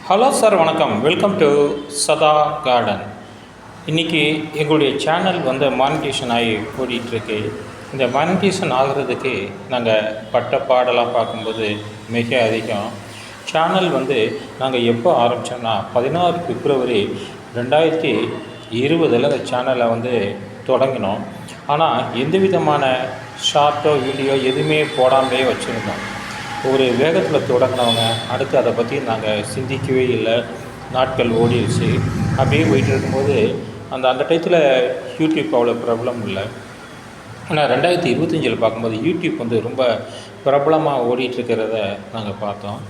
Hello sir, வணக்கம். Welcome to சதா garden. இன்றைக்கி எங்களுடைய சேனல் மானிட்டேஷன் ஆகி ஓடிட்டுருக்கு. இந்த மானிட்டேஷன் ஆகிறதுக்கு நாங்கள் பட்ட பாடெல்லாம் பார்க்கும்போது மிக அதிகம். சேனல் நாங்கள் எப்போ ஆரம்பித்தோம்னா 16 பிப்ரவரி 2020 இந்த சேனலை தொடங்கினோம். ஆனால் எந்த விதமான ஷார்ட்டோ வீடியோ எதுவுமே போடாமலே வச்சுருந்தோம். ஒரு வேகத்தில் தொடங்கினவங்க அடுத்து அதை பற்றி நாங்கள் சிந்திக்கவே இல்லை. நாட்கள் ஓடிடுச்சு. அப்படியே போயிட்டு இருக்கும்போது அந்த டயத்தில் யூடியூப் அவ்வளோ பிரபலம் இல்லை. ஆனால் 2025 பார்க்கும்போது யூடியூப் ரொம்ப பிரபலமாக ஓடிட்டுருக்கிறத நாங்கள் பார்த்தோம்.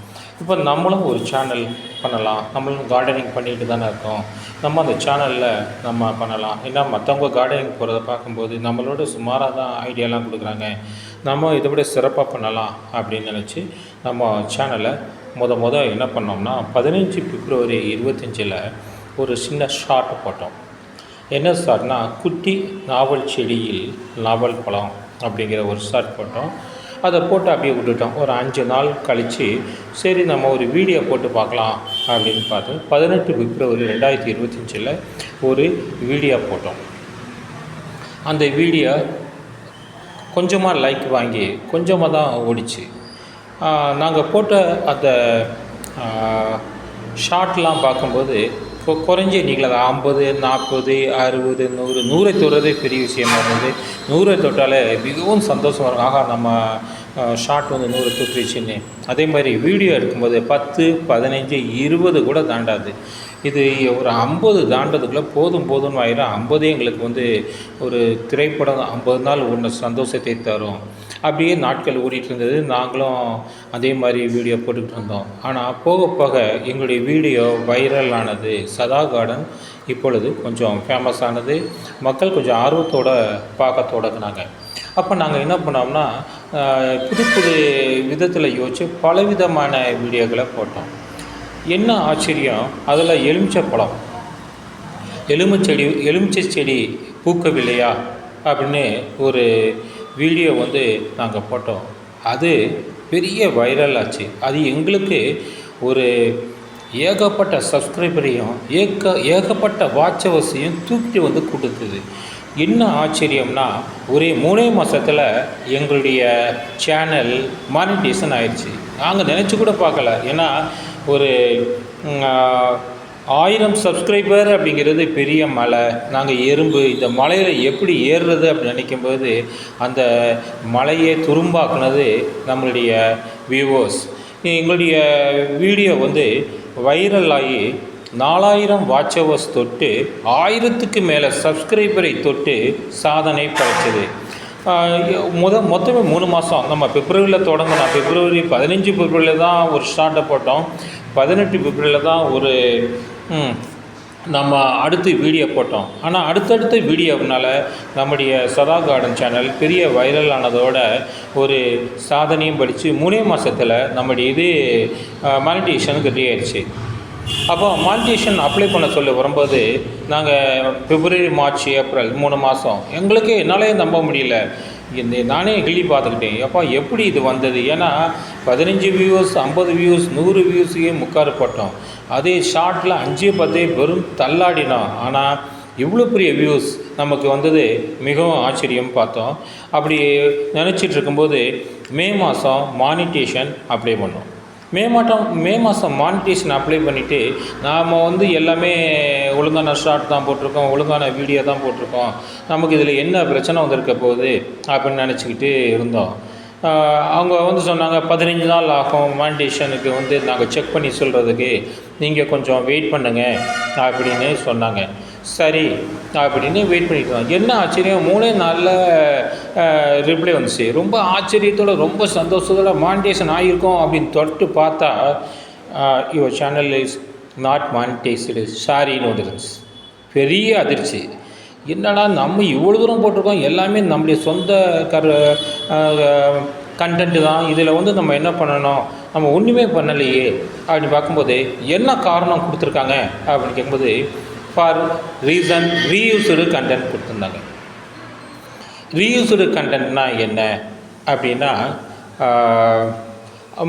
இப்போ நம்மளும் ஒரு சேனல் பண்ணலாம். நம்மளும் கார்டனிங் பண்ணிட்டு தானே இருக்கோம். நம்ம அந்த சேனலில் நம்ம பண்ணலாம். ஏன்னா மற்றவங்க கார்டனிங் போகிறத பார்க்கும்போது நம்மளோட சுமாராக தான் ஐடியாலாம் கொடுக்குறாங்க. நம்ம இதை விட சிறப்பாக பண்ணலாம் அப்படின்னு நினச்சி நம்ம சேனலை என்ன பண்ணோம்னா 15 பிப்ரவரி 2025 ஒரு சின்ன ஷார்ட் போட்டோம். என்ன ஷார்ட்னா, குட்டி நாவல் செடியில் நாவல் பழம் அப்படிங்கிற ஒரு ஷார்ட் போட்டோம். அதை போட்டு அப்படியே விட்டுட்டோம். ஒரு 5 நாள் கழித்து சரி நம்ம ஒரு வீடியோ போட்டு பார்க்கலாம் அப்படின்னு பார்த்து 18 பிப்ரவரி 2025 ஒரு வீடியோ போட்டோம். அந்த வீடியோ கொஞ்சமாக லைக் வாங்கி கொஞ்சமாக தான் ஓடிச்சு. நாங்கள் போட்ட அந்த ஷார்ட்லாம் பார்க்கும்போது குறைஞ்ச எண்ணிக்கையில் 50, 40, 60, 100 100 தொடுறதே பெரிய விஷயமா இருந்தது. 100 தொட்டாலே மிகவும் சந்தோஷமாக இருக்கும். ஆகா, நம்ம ஷார்ட் 100 தொட்டுருச்சுன்னு. அதே மாதிரி வீடியோ எடுக்கும்போது 10, 15, 20 கூட தாண்டாது. இது ஒரு 50 தாண்டதுக்குள்ளே போதும்னு ஆயிரும். 50 எங்களுக்கு ஒரு திரைப்படம் 50 நாள் ஒன்று சந்தோஷத்தை தரும். அப்படியே நாட்கள் ஓடிட்டு இருந்தது. நாங்களும் அதே மாதிரி வீடியோ போட்டுக்கிட்டு இருந்தோம். ஆனால் போக போக எங்களுடைய வீடியோ வைரல் ஆனது. சதா கார்டன் இப்பொழுது கொஞ்சம் ஃபேமஸ் ஆனது. மக்கள் கொஞ்சம் ஆர்வத்தோடு பார்க்க தொடங்கினாங்க. அப்போ நாங்கள் என்ன பண்ணோம்னா, புது விதத்தில் யோசித்து பலவிதமான வீடியோக்களை போட்டோம். என்ன ஆச்சரியம், அதில் எலுமிச்சை செடி பூக்கவில்லையா அப்படின்னு ஒரு வீடியோ நாங்கள் போட்டோம். அது பெரிய வைரல் ஆச்சு. அது எங்களுக்கு ஒரு ஏகப்பட்ட சப்ஸ்கிரைபரையும் ஏகப்பட்ட வாட்ச் ஹவர்ஸையும் தூக்கிட்டு கொடுத்தது. என்ன ஆச்சரியம்னா, ஒரே 3 மாதத்தில் எங்களுடைய சேனல் மானிட்டேஷன் ஆயிடுச்சு. நாங்கள் நினச்சி கூட பார்க்கல. ஏன்னா ஒரு 1000 சப்ஸ்கிரைபர் அப்படிங்கிறது பெரிய மலை. நாங்கள் இந்த மலையில் எப்படி ஏறுறது அப்படின்னு நினைக்கும்போது அந்த மலையை துரும்பாக்குனது நம்மளுடைய வியூவர்ஸ். எங்களுடைய வீடியோ வைரல் ஆகி 4000 வாட்ச் ஹவர்ஸ் தொட்டு 1000க்கு மேலே சப்ஸ்கிரைபரை தொட்டு சாதனை படைச்சது. மொத்தமே 3 மாதம். நம்ம பிப்ரவரியில் தொடங்கினோம். பிப்ரவரி 15 பிப்ரவரியில் தான் ஒரு ஷார்ட்டை போட்டோம். 18 பிப்ரவரியில் தான் ஒரு நம்ம அடுத்து வீடியோ போட்டோம். ஆனால் அடுத்தடுத்த வீடியோனால நம்முடைய சதா கார்டன் சேனல் பெரிய வைரல் ஆனதோட ஒரு சாதனையும் படித்து 3 மாதத்தில் நம்முடைய இது மானிட்டேஷனுக்கு ரெடி ஆயிடுச்சு. அப்போ மானிட்டேஷன் அப்ளை பண்ண வரும்போது நாங்கள் பிப்ரவரி, மார்ச், ஏப்ரல் 3 மாதம் எங்களுக்கே என்னாலே நம்ப முடியல. நானே கிள்ளி பார்த்துக்கிட்டேன். எப்படி இது வந்தது? ஏன்னா 15 வியூஸ், 50 வியூஸ், 100 வியூஸுக்கே முக்காறுப்பட்டோம். அதே ஷார்ட்டில் 5, 10 வெறும் தள்ளாடினோம். ஆனால் இவ்வளோ பெரிய வியூஸ் நமக்கு மிகவும் ஆச்சரியம் பார்த்தோம். அப்படி நினச்சிட்டு இருக்கும்போது மே மாதம் மானிட்டேஷன் அப்ளை பண்ணோம். மே மாதம் மானிட்டேஷன் அப்ளை பண்ணிவிட்டு நாம் எல்லாமே ஒழுங்கான ஷார்ட் தான் போட்டிருக்கோம், ஒழுங்கான வீடியோ தான் போட்டிருக்கோம், நமக்கு இதில் என்ன பிரச்சனை வந்திருக்க போகுது அப்படின்னு நினச்சிக்கிட்டு இருந்தோம். அவங்க சொன்னாங்க 15 நாள் ஆகும் மானிட்டேஷனுக்கு நாங்கள் செக் பண்ணி சொல்கிறதுக்கு, நீங்கள் கொஞ்சம் வெயிட் பண்ணுங்கள் அப்படின்னு சொன்னாங்க. சரி அப்படின்னு வெயிட் பண்ணிக்கலாம். என்ன ஆச்சரியம், 3 நாளில் ரிப்ளை வந்துச்சு. ரொம்ப ஆச்சரியத்தோடு ரொம்ப சந்தோஷத்தோட மானிட்டேஷன் ஆகியிருக்கோம் அப்படின்னு தொட்டு பார்த்தா யுவர் சேனல் இஸ் நாட் மானிட்டைஸ்டு, சாரின்னு வந்துருந்துச்சு. பெரிய அதிர்ச்சி. என்னடா, நம்ம இவ்வளோ தூரம் போட்டிருக்கோம், எல்லாமே நம்முடைய சொந்த கண்டென்ட்டு தான். இதில் நம்ம என்ன பண்ணணும், நம்ம ஒன்றுமே பண்ணலையே அப்படின்னு பார்க்கும்போது என்ன காரணம் கொடுத்துருக்காங்க அப்படின்னு கேட்கும்போது ஃபார் ரீசன் ரீயூஸ்டு கண்டென்ட் கொடுத்துருந்தாங்க. ரீயூஸ்டு கண்டென்ட்னா என்ன அப்படின்னா,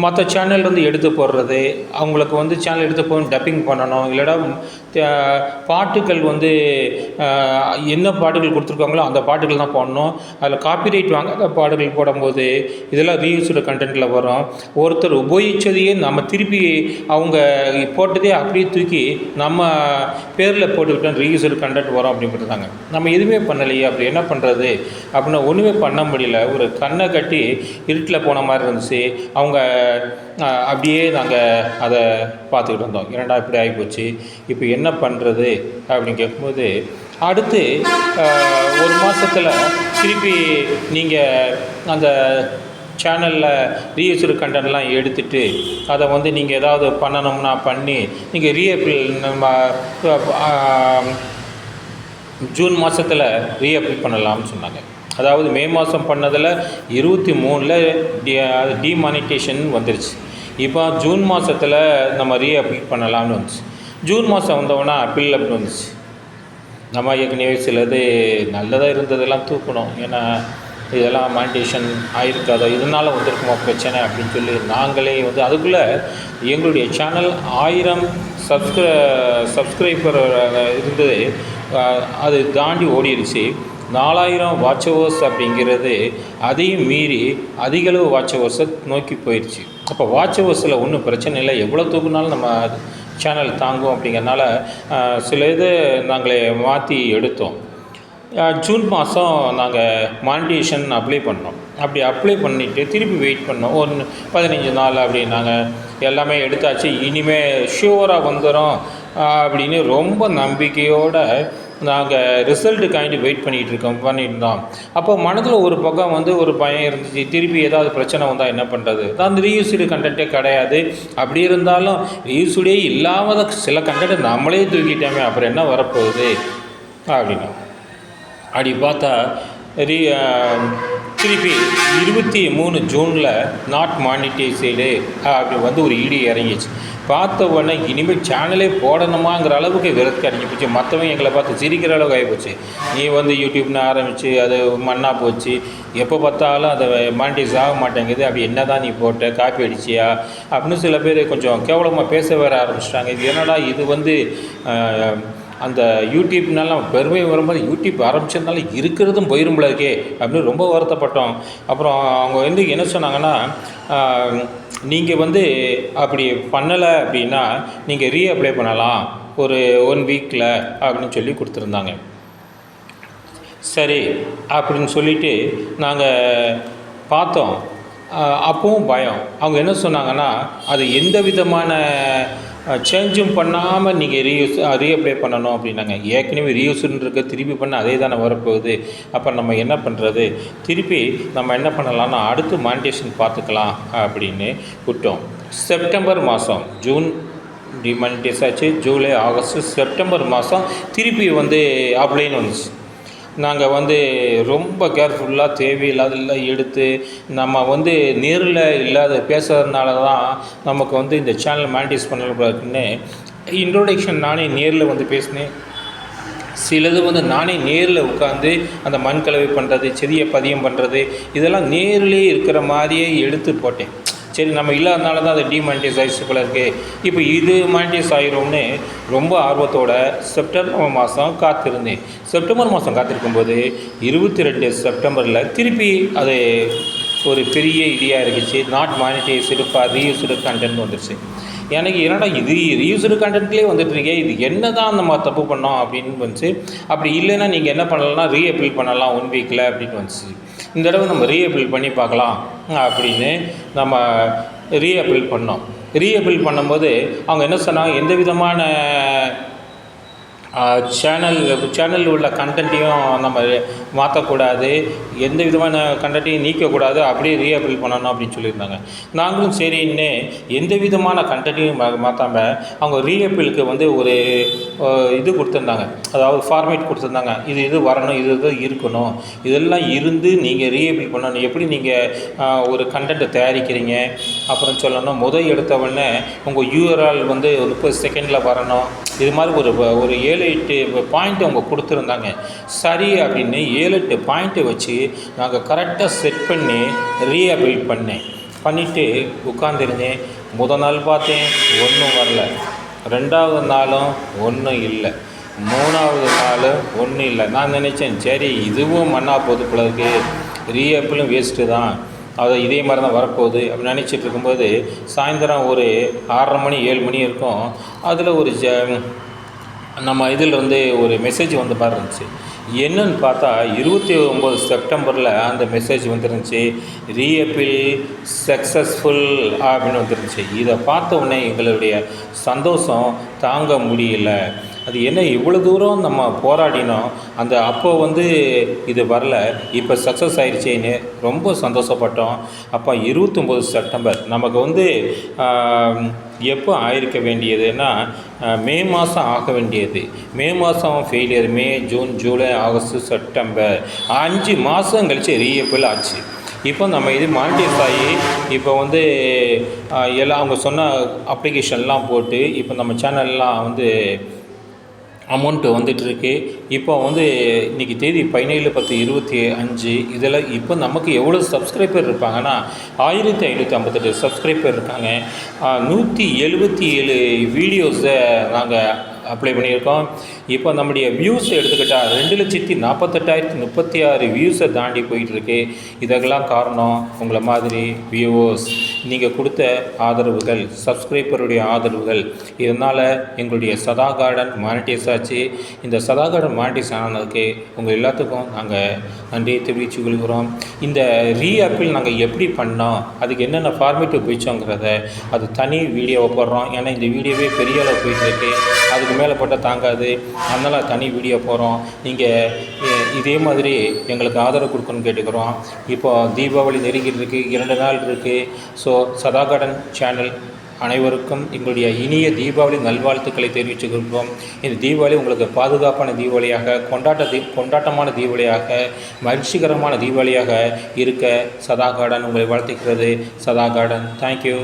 மற்ற சேனல்லேருந்து எடுத்து போடுறது, அவங்களுக்கு வந்து சேனல் எடுத்து போய் டப்பிங் பண்ணணும், இல்லைனா பாட்டுக்கள் வந்து என்ன பாட்டுகள் கொடுத்துருக்காங்களோ அந்த பாட்டுகள் தான் போடணும். அதில் காப்பிரைட் வாங்காத பாடல்கள் போடும்போது இதெல்லாம் ரீயூஸ்டு கண்டென்ட்டில் வரும். ஒருத்தர் உபயோகித்ததையே நம்ம திருப்பி அவங்க போட்டதே அப்படியே தூக்கி நம்ம பேரில் போட்டுக்கிட்டோம் ரீயூஸ்டு கண்டென்ட் வரும் அப்படின்னு போட்டுருந்தாங்க. நம்ம எதுவுமே பண்ணலையே, அப்படி என்ன பண்ணுறது அப்படின்னா ஒன்றுமே பண்ண முடியல. ஒரு கண்ணை கட்டி இருட்டில் போன மாதிரி இருந்துச்சு. அவங்க அப்படியே நாங்கள் அதை பார்த்துக்கிட்டு இருந்தோம். ஏன்டா இப்படி ஆகிப்போச்சு, இப்போ என்ன பண்ணுறது அப்படின்னு கேட்கும்போது, அடுத்து ஒரு மாதத்தில் திருப்பி நீங்கள் அந்த சேனலில் ரீயூஸ்டு கண்டென்ட்லாம் எடுத்துகிட்டு அதை வந்து நீங்கள் ஏதாவது பண்ணணும்னா பண்ணி நீங்கள் நம்ம ஜூன் மாதத்தில் ரீஅப்ளை பண்ணலாம்னு சொன்னாங்க. அதாவது மே மாதம் பண்ணதில் 23 டிமானிட்டேஷன் வந்துருச்சு. இப்போ ஜூன் மாதத்தில் நம்ம ரீஅப்ளை பண்ணலாம்னு வந்துச்சு. ஜூன் மாதம் வந்தோன்னா அப்பீல் அப்படி வந்துச்சு. நம்ம ஏற்கனவே சிலது நல்லதாக இருந்ததெல்லாம் தூக்கணும், ஏன்னா இதெல்லாம் மானிட்டேஷன் ஆகிருக்காதோ, இதனால் வந்திருக்குமா பிரச்சனை அப்படின்னு சொல்லி நாங்களே வந்து அதுக்குள்ளே எங்களுடைய சேனல் 1000 சப்ஸ்கிரைபர் இருந்தது, அது தாண்டி ஓடிடுச்சு. 4000 வாட்ச் ஹவர்ஸ் அப்படிங்கிறது அதையும் மீறி அதிகளவு வாட்ச் ஹவர்ஸை நோக்கி போயிடுச்சு. அப்போ வாட்ச் ஹவர்ஸில் ஒன்றும் பிரச்சனை இல்லை, எவ்வளோ தூக்குனாலும் நம்ம சேனல் தாங்கும் அப்படிங்கிறனால சில இது நாங்களே மாற்றி எடுத்தோம். ஜூன் மாதம் நாங்கள் மானிட்டேஷன் அப்ளை பண்ணோம். அப்படி அப்ளை பண்ணிவிட்டு திருப்பி வெயிட் பண்ணோம். 15 நாள் அப்படி நாங்கள் எல்லாமே எடுத்தாச்சு, இனிமேல் ஷூராக வந்துடும் அப்படின்னு ரொம்ப நம்பிக்கையோடு நாங்கள் ரிசல்ட்டுக்காண்டி வெயிட் பண்ணியிருந்தோம். அப்போ மனதில் ஒரு பக்கம் வந்து ஒரு பயம் இருந்துச்சு, திருப்பி ஏதாவது பிரச்சனை வந்தால் என்ன பண்ணுறது. அந்த ரீயூஸ்டு கண்டென்ட்டே கிடையாது, அப்படி இருந்தாலும் ரீயூஸ்டே இல்லாத சில கண்டென்ட்டை நம்மளே தூக்கிட்டோமே, அப்புறம் என்ன வரப்போகுது அப்படின்னா அப்படி பார்த்தா திருப்பி 23 ஜூனில் நாட் மானிட்டைஸ்டு அப்படி வந்து ஒரு இடி இறங்கிச்சு. பார்த்த உடனே இனிமேல் சேனலே போடணுமாங்கிற அளவுக்கு விரத்து அடிஞ்சு போச்சு. மற்றவங்க எங்களை பார்த்து சிரிக்கிற அளவுக்கு ஆகிப்போச்சு. நீ வந்து யூடியூப்னு ஆரம்பித்து அது மண்ணாக போச்சு, எப்போ பார்த்தாலும் அதை மானிட்டைஸ் ஆக மாட்டேங்குது, அப்படி என்ன தான் நீ போட்ட, காப்பி அடிச்சியா அப்படின்னு சில பேர் கொஞ்சம் கேவலமாக பேச வேற ஆரம்பிச்சிட்டாங்க. இது என்னடா இது வந்து அந்த யூடியூப்னால பெருமை வரும்போது யூடியூப் ஆரம்பிச்சதுனால இருக்கிறதும் போயிரும்பல இருக்கே அப்படின்னு ரொம்ப வருத்தப்பட்டோம். அப்புறம் அவங்க வந்து என்ன சொன்னாங்கன்னா, நீங்கள் வந்து அப்படி பண்ணலை அப்படின்னா நீங்கள் ரீஅப்ளை பண்ணலாம் ஒரு 1 வீக்கில் அப்படின்னு சொல்லி கொடுத்துருந்தாங்க. சரி அப்படின்னு சொல்லிவிட்டு நாங்கள் பார்த்தோம். அப்பவும் பயம். அவங்க என்ன சொன்னாங்கன்னா, அது எந்த விதமான சேஞ்சும் பண்ணாமல் நீங்கள் ரீஅப்ளை பண்ணணும் அப்படின்னாங்க. ஏற்கனவே ரீயூஸ்ன்னு இருக்க திருப்பி பண்ண அதே தானே வரப்போகுது, அப்போ நம்ம என்ன பண்ணுறது, திருப்பி நம்ம என்ன பண்ணலாம்னா அடுத்து மானிட்டேஷன் பார்த்துக்கலாம் அப்படின்னு விட்டோம். செப்டம்பர் மாதம், ஜூன் டிமானிட்டைஸ் ஆச்சு, ஜூலை, ஆகஸ்ட், செப்டம்பர் மாதம் திருப்பி வந்து அப்ளைன்னு வந்துச்சு. நாங்கள் வந்து ரொம்ப கேர்ஃபுல்லாக தேவையில்லாதெல்லாம் எடுத்து நம்ம வந்து நேரில் இல்லாத பேசுகிறதுனால தான் நமக்கு வந்து இந்த சேனல் மானிட்டைஸ் பண்ணக்கூடாதுன்னு இன்ட்ரோடக்ஷன் நானே நேரில் வந்து பேசினேன். சிலது வந்து நானே நேரில் உட்காந்து அந்த மண் கலவை பண்ணுறது, செடியை பதியம் பண்ணுறது, இதெல்லாம் நேரிலே இருக்கிற மாதிரியே எடுத்து போட்டேன். சரி, நம்ம இல்லாதனால தான் அது டிமானிட்டைஸ் ஆகிடுச்சு போல இருக்குது, இப்போ இது மானிட்டைஸ் ஆகிரும்னு ரொம்ப ஆர்வத்தோட செப்டம்பர் மாதம் காத்திருந்தேன். செப்டம்பர் மாதம் காத்திருக்கும்போது 22 செப்டம்பரில் திருப்பி அது ஒரு பெரிய இடியாக இருந்துச்சு. நாட் மானிட்டைஸ்டு ஃபார் ரீயூஸ்டு கண்டென்ட் வந்துருச்சு. எனக்கு என்னடா இது ரீயூஸ்டு கண்டென்ட்லேயே வந்துட்டுருக்கே, இது என்ன தான் நம்ம தப்பு பண்ணோம் அப்படின்னு வந்துச்சு. அப்படி இல்லைன்னா நீங்கள் என்ன பண்ணலாம்னா ரீஅப்ளை பண்ணலாம் 1 வீக்கில் அப்படின்னு வந்துச்சு. இந்த தடவை நம்ம ரீஅப்ளை பண்ணி பார்க்கலாம் அப்படின்னு நம்ம ரீஅப்ளை பண்ணோம். ரீஅப்ளை பண்ணும்போது அவங்க என்ன சொன்னாங்க, எந்த விதமான சேனலில் உள்ள கண்டென்ட்டையும் நம்ம மாற்றக்கூடாது, எந்த விதமான கண்டென்ட்டையும் நீக்கக்கூடாது, அப்படியே ரீஅப்ளை பண்ணணும் அப்படின்னு சொல்லியிருந்தாங்க. நாங்களும் சரின்னு எந்த விதமான கண்டென்ட்டையும் மாற்றாமல் அவங்க ரீஅப்ளுக்கு வந்து ஒரு இது கொடுத்துருந்தாங்க, அதாவது ஃபார்மேட் கொடுத்துருந்தாங்க. இது வரணும், இது இருக்கணும், இதெல்லாம் இருந்து நீங்கள் ரீஅப்ளை பண்ணணும். எப்படி நீங்கள் ஒரு கண்டென்ட்டை தயாரிக்கிறீங்க அப்புறம் சொல்லணும், முதல் எடுத்தவொடனே உங்கள் யூஆர்எல் வந்து 30 செகண்டில் வரணும், இது மாதிரி ஒரு 7-8 பாயிண்ட் அவங்க கொடுத்துருந்தாங்க. சரி அப்படின்னு 7-8 பாயிண்ட்டை வச்சு நாங்கள் கரெக்டாக செட் பண்ணி ரீஅப்ளை பண்ணேன். பண்ணிவிட்டு உட்காந்துருந்தேன். முதல் நாள் பார்த்தேன், ஒன்றும் வரல. 2வது நாளும் ஒன்றும் இல்லை. 3வது நாள் ஒன்றும் இல்லை. நான் நினச்சேன், சரி இதுவும் மண்ணா போகுது போல இருக்கு, ரீஆப்பிலும் வேஸ்ட்டு தான், அது இதே மாதிரி தான் வரப்போகுது அப்படின்னு நினச்சிட்டு இருக்கும்போது சாயந்தரம் ஒரு 6:30 மணி 7 மணி இருக்கும். அதில் ஒரு நம்ம இதிலிருந்து ஒரு மெசேஜ் வந்து மாதிரி இருந்துச்சு. என்னன்னு பார்த்தா 29 செப்டம்பரில் அந்த மெசேஜ் வந்துருந்துச்சு, ரீஆப்பிள் சக்ஸஸ்ஃபுல் அப்படின்னு வந்துருந்துச்சு. இதை பார்த்த உடனே எங்களுடைய சந்தோஷம் தாங்க முடியல. அது என்ன இவ்வளோ தூரம் நம்ம போராடினோம், அந்த அப்போ வந்து இது வரல, இப்போ சக்ஸஸ் ஆயிடுச்சேன்னு ரொம்ப சந்தோஷப்பட்டோம். அப்போ 29 செப்டம்பர் நமக்கு வந்து எப்போ ஆயிருக்க வேண்டியதுன்னா மே மாதம் ஆக வேண்டியது. மே மாதம் ஃபெயிலியர். மே, ஜூன், ஜூலை, ஆகஸ்ட், செப்டம்பர் 5 மாதம் கழித்து ரீஆப்பிள் ஆச்சு. இப்போ நம்ம இது மானிட்டைஸ் ஆகி இப்போ வந்து எல்லாம் அவங்க சொன்ன அப்ளிகேஷன்லாம் போட்டு இப்போ நம்ம சேனல்லாம் வந்து அமௌண்ட்டு வந்துட்டுருக்கு. இப்போ வந்து இன்றைக்கி தேதி 17/10/25. இதில் இப்போ நமக்கு எவ்வளோ சப்ஸ்கிரைபர் இருப்பாங்கன்னா 1558 சப்ஸ்கிரைபர் இருக்காங்க. 177 வீடியோஸை நாங்கள் அப்ளை பண்ணியிருக்கோம். இப்போ நம்முடைய வியூஸ் எடுத்துக்கிட்டால் 2,48,036 வியூஸை தாண்டி போயிட்டுருக்கு. இதெல்லாம் காரணம் உங்களை மாதிரி வியூவர்ஸ், நீங்கள் கொடுத்த ஆதரவுகள், சப்ஸ்கிரைபருடைய ஆதரவுகள். இதனால் எங்களுடைய சதா கார்டன் மானிட்டைஸ் ஆச்சு. இந்த சதா கார்டன் மானிட்டைஸ் ஆனதுக்கு உங்கள் எல்லாத்துக்கும் நாங்கள் நன்றி தெரிவித்து கொள்கிறோம். இந்த ரீஆப்பிள் நாங்கள் எப்படி பண்ணோம், அதுக்கு என்னென்ன ஃபார்மேட் உபயோகிச்சோங்கிறத அது தனி வீடியோவை போடுறோம். ஏன்னா இந்த வீடியோவே பெரிய அளவு போயிட்டுருக்கு, அதுக்கு மேலே போட்டால் தாங்காது. அதனால் தனி வீடியோ போகிறோம். நீங்கள் இதே மாதிரி எங்களுக்கு ஆதரவு கொடுக்கணும்னு கேட்டுக்கிறோம். இப்போ தீபாவளி நெருங்கிட்டு இருக்குது, 2 நாள் இருக்குது. ஸோ சதா கார்டன் சேனல் அனைவருக்கும் எங்களுடைய இனிய தீபாவளி நல்வாழ்த்துக்களை தெரிவித்துக் கொள்கிறோம். இந்த தீபாவளி உங்களுக்கு பாதுகாப்பான தீபாவளியாக, கொண்டாட்டமான தீபாவளியாக, மகிழ்ச்சிகரமான தீபாவளியாக இருக்க சதா கார்டன் உங்களை வாழ்த்துக்கிறது. சதா கார்டன். தேங்க்யூ.